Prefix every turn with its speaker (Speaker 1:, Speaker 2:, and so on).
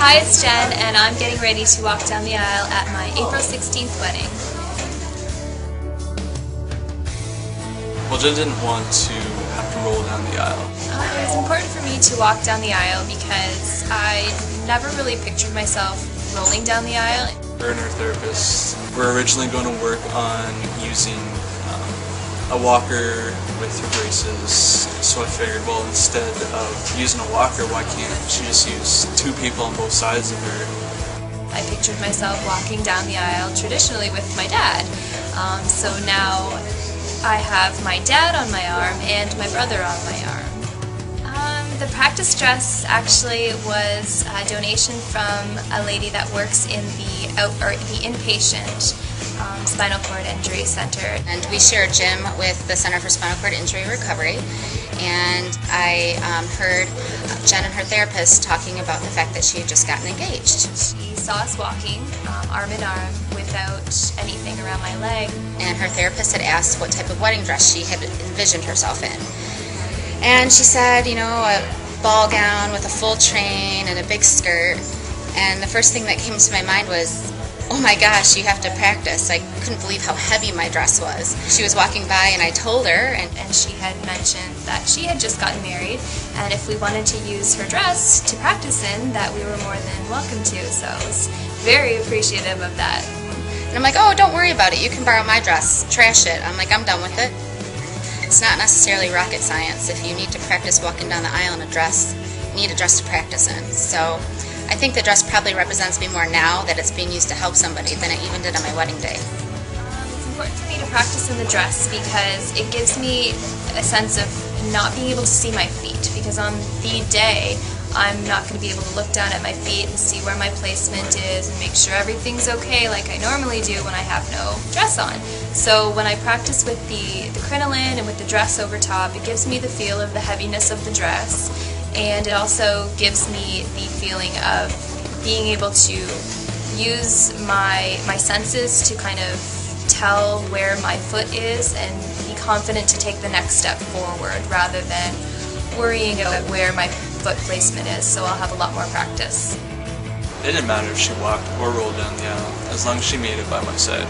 Speaker 1: Hi, it's Jen, and I'm getting ready to walk down the aisle at my April 16th wedding.
Speaker 2: Well, Jen didn't want to have to roll down the aisle.
Speaker 1: It was important for me to walk down the aisle because I never really pictured myself rolling down the aisle.
Speaker 2: Her and her therapist were originally going to work on using a walker with her braces, so I figured, well, instead of using a walker, why can't she just use two people on both sides of her?
Speaker 1: I pictured myself walking down the aisle traditionally with my dad. So now I have my dad on my arm and my brother on my arm. The practice dress actually was a donation from a lady that works in the inpatient Spinal Cord Injury Center.
Speaker 3: And we share a gym with the Center for Spinal Cord Injury Recovery. And I heard Jen and her therapist talking about the fact that she had just gotten engaged.
Speaker 1: She saw us walking arm in arm without anything around my leg.
Speaker 3: And her therapist had asked what type of wedding dress she had envisioned herself in. And she said, you know, a ball gown with a full train and a big skirt. And the first thing that came to my mind was, oh my gosh, you have to practice. I couldn't believe how heavy my dress was. She was walking by and I told her, and
Speaker 1: she had mentioned that she had just gotten married, and if we wanted to use her dress to practice in, that we were more than welcome to. So I was very appreciative of that.
Speaker 3: And I'm like, oh, don't worry about it. You can borrow my dress. Trash it. I'm like, I'm done with it. It's not necessarily rocket science. If you need to practice walking down the aisle in a dress, you need a dress to practice in. So I think the dress probably represents me more now that it's being used to help somebody than it even did on my wedding day.
Speaker 1: It's important for me to practice in the dress because it gives me a sense of not being able to see my feet, because on the day I'm not going to be able to look down at my feet and see where my placement is and make sure everything's okay like I normally do when I have no dress on. So when I practice with the crinoline and with the dress over top, it gives me the feel of the heaviness of the dress, and it also gives me the feeling of being able to use my senses to kind of tell where my foot is and be confident to take the next step forward rather than worrying about where my foot placement is. So I'll have a lot more practice.
Speaker 2: It didn't matter if she walked or rolled down the aisle, as long as she made it by my side.